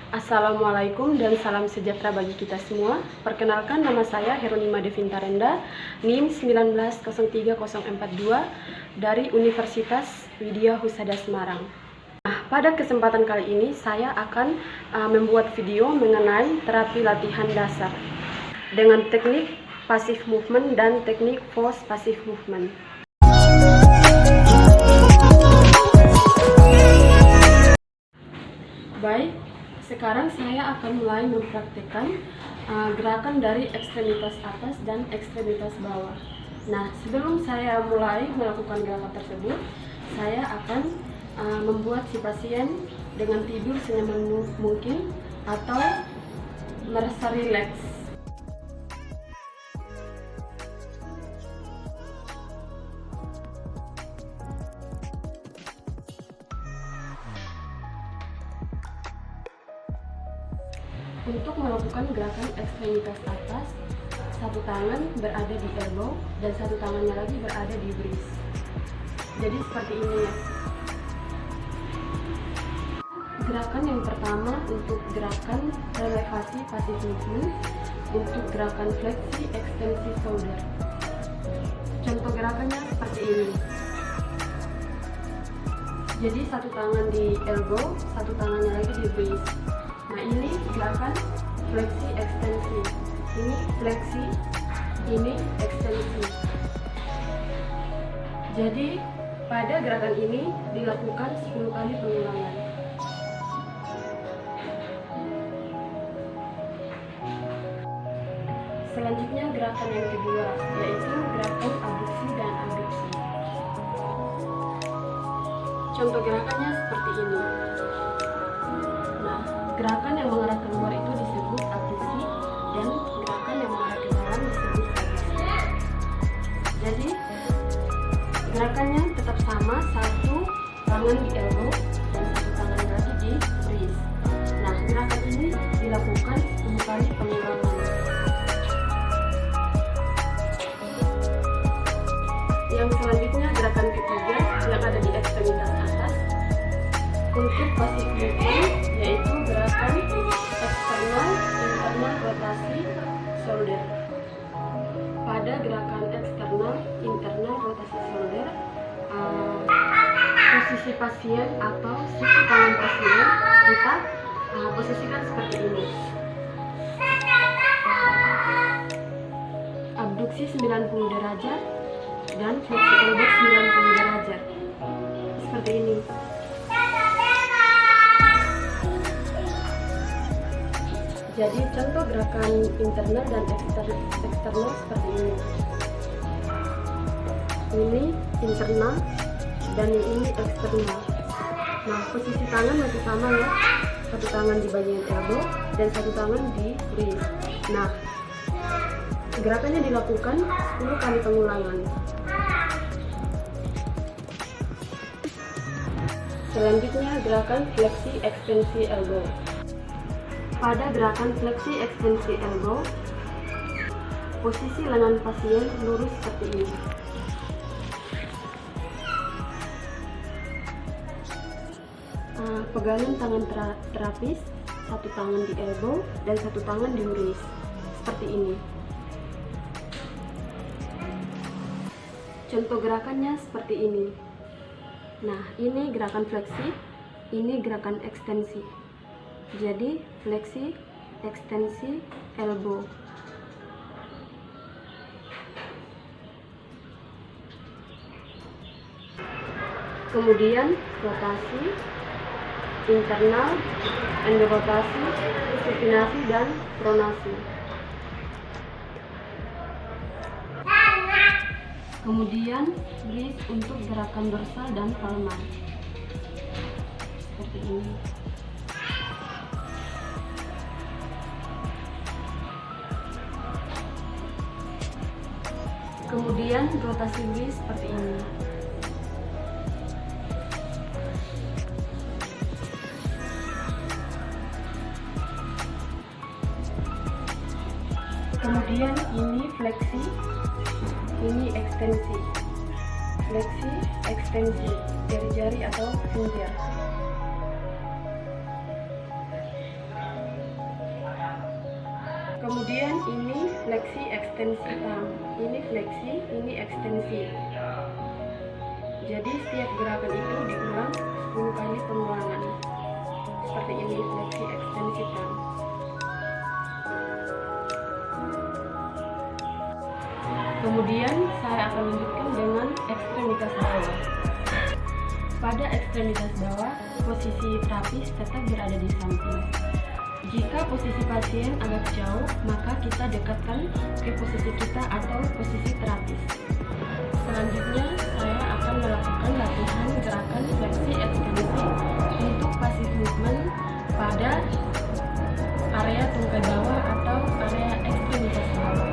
Assalamualaikum dan salam sejahtera bagi kita semua. Perkenalkan, nama saya Heronima Devinta Renda, NIM 1903042 dari Universitas Widya Husada Semarang. Pada kesempatan kali ini saya akan membuat video mengenai terapi latihan dasar dengan teknik passive movement dan teknik force passive movement. Baik, sekarang saya akan mulai mempraktikkan gerakan dari ekstremitas atas dan ekstremitas bawah. Nah, sebelum saya mulai melakukan gerakan tersebut, saya akan membuat si pasien dengan tidur senyaman mungkin atau merasa rileks. Untuk melakukan gerakan ekstremitas atas, satu tangan berada di elbow dan satu tangannya lagi berada di wrist. Jadi seperti ini ya. Gerakan yang pertama untuk gerakan relevasi passive movement, untuk gerakan fleksi ekstensi shoulder. Contoh gerakannya seperti ini. Jadi satu tangan di elbow, satu tangannya lagi di wrist. Nah, ini gerakan fleksi ekstensi. Ini fleksi, ini ekstensi. Jadi pada gerakan ini dilakukan 10 kali pengulangan. Selanjutnya gerakan yang kedua, yaitu gerakan abduksi dan abduksi. Contoh gerakannya seperti ini. Nah, gerakan yang mengarah keluar itu disebut abduksi dan gerakan yang mengarah ke dalam disebut abduksi. Jadi gerakannya tetap sama, satu tangan di elbow dan satu tangan lagi di wrist. Nah, gerakan ini dilakukan 10 kali pengulangan. Yang selanjutnya gerakan ketiga yang ada di ekstremitas atas untuk passive movement, yaitu gerakan eksternal internal rotasi shoulder. Pada gerakan eksternal internal rotasi shoulder, posisi pasien atau siku tangan pasien kita posisikan seperti ini. Abduksi 90 derajat dan fleksi elbow 90 derajat. Seperti ini. Jadi contoh gerakan internal dan eksternal seperti ini. Ini internal dan ini eksternal. Nah, posisi tangan masih sama ya. Satu tangan di bagian elbow dan satu tangan di wrist. Nah, gerakannya dilakukan 10 kali pengulangan. Selanjutnya gerakan fleksi ekstensi elbow. Pada gerakan fleksi ekstensi elbow, posisi lengan pasien lurus seperti ini. Pegangan tangan terapis, satu tangan di elbow dan satu tangan di wrist, seperti ini. Contoh gerakannya seperti ini. Nah, ini gerakan fleksi, ini gerakan ekstensi. Jadi fleksi, ekstensi, elbow. Kemudian rotasi, internal, endorotasi, supinasi, dan pronasi. Kemudian wrist untuk gerakan dorsal dan palmar. Seperti ini. Kemudian rotasi wrist seperti ini. Kemudian ini fleksi, ini ekstensi. Fleksi, ekstensi, jari-jari atau finger. Kemudian ini fleksi ekstensi tang. Ini fleksi, ini ekstensi. Jadi setiap gerakan itu diulang 10 kali pengulangan. Seperti ini fleksi ekstensi tang. Kemudian saya akan lanjutkan dengan ekstremitas bawah. Pada ekstremitas bawah, posisi terapis tetap berada di samping. Jika posisi pasien agak jauh, maka kita dekatkan ke posisi kita atau posisi terapis. Selanjutnya, saya akan melakukan latihan gerakan fleksi ekstensi untuk passive movement pada area tungkai bawah atau area ekstremitas bawah.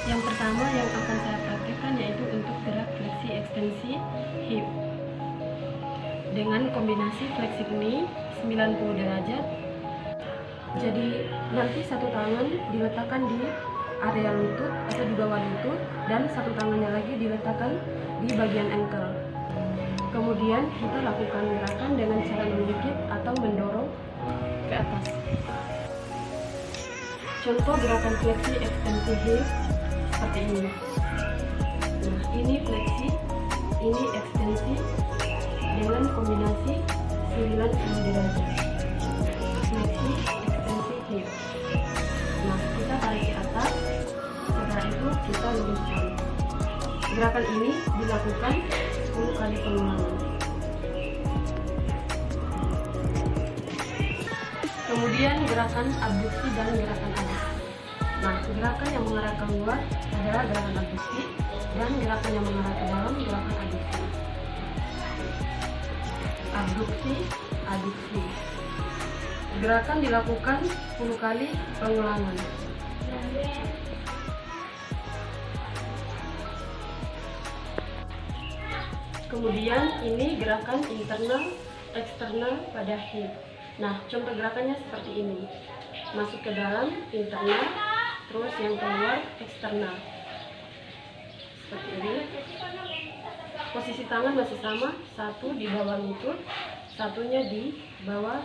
Yang pertama yang akan saya praktikkan yaitu untuk gerak fleksi ekstensi hip dengan kombinasi fleksi knie 90 derajat. Jadi nanti satu tangan diletakkan di area lutut atau di bawah lutut dan satu tangannya lagi diletakkan di bagian ankle. Kemudian kita lakukan gerakan dengan cara menggigit atau mendorong ke atas. Contoh gerakan fleksi ekstensi hip seperti ini. Nah, ini fleksi, ini ekstensi dengan kombinasi 90 derajat. Fleksi ekstensi hip. Nah, kita tarik ke atas. Setelah itu kita luruskan. Gerakan ini dilakukan 10 kali pengulangan. Kemudian gerakan abduksi dan gerakan aduksi. Nah, gerakan yang mengarah keluar adalah gerakan abduksi dan gerakan yang mengarah ke dalam gerakan aduksi. Abduksi, aduksi. Gerakan dilakukan 10 kali pengulangan. Kemudian ini gerakan internal, eksternal pada hip. Nah, contoh gerakannya seperti ini. Masuk ke dalam, internal, terus yang keluar, eksternal. Seperti ini. Posisi tangan masih sama, satu di bawah lutut, satunya di bawah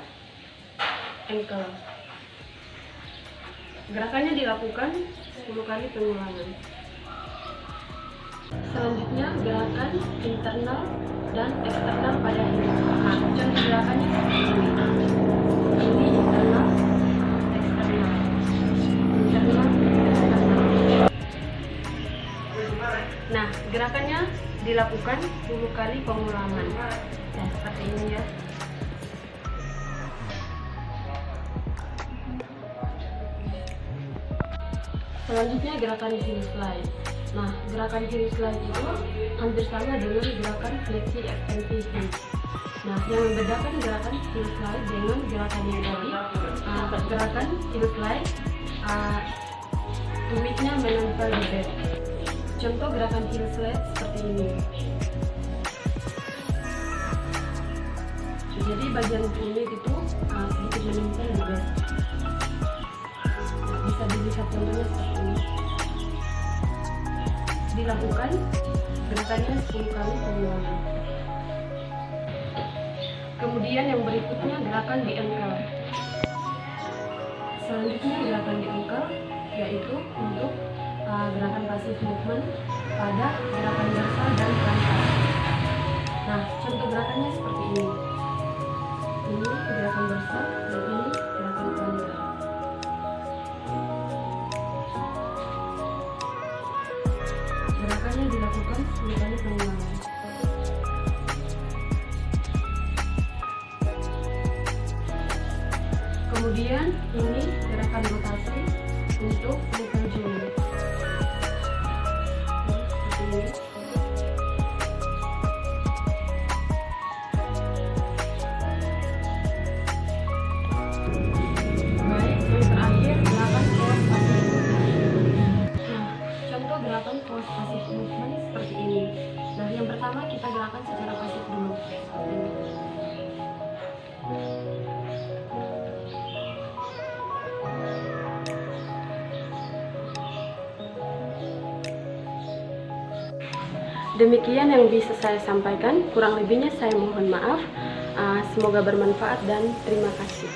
ankle. Gerakannya dilakukan 10 kali pengulangan. Selanjutnya gerakan internal dan eksternal pada hip. Nah, contoh gerakannya seperti ini. Ini internal, eksternal. Internal, eksternal. Nah, gerakannya dilakukan 10 kali pengulangan. Nah, seperti ini ya. Selanjutnya gerakan heel slide. Nah, gerakan heel slide itu hampir sama dengan gerakan fleksi ekstensi hip. Nah, yang membedakan gerakan heel slide dengan gerakan yang tadi, gerakan heel slide tumitnya menempel di bed. Contoh gerakan heel slide seperti ini. Jadi bagian tumit itu sedikit menempel di bed. Bisa dilihat contohnya seperti ini. Dilakukan gerakannya 10 kali pengulangan. Kemudian yang berikutnya gerakan di ankle. Selanjutnya gerakan di ankle yaitu untuk gerakan passive movement pada gerakan dorsal dan frontal. Nah, contoh gerakannya seperti ini. Ini gerakan dorsal dan ini gerakan frontal. Gerakannya dilakukan 10 kali pengulangan. Kemudian ini gerakan rotasi untuk ankle joint. Seperti ini. Baik, yang terakhir gerakan cross passive movement. Nah, contoh gerakan cross passive movement seperti ini. Nah, yang pertama kita gerakan secara pasif dulu. Demikian yang bisa saya sampaikan, kurang lebihnya saya mohon maaf. Semoga bermanfaat dan terima kasih.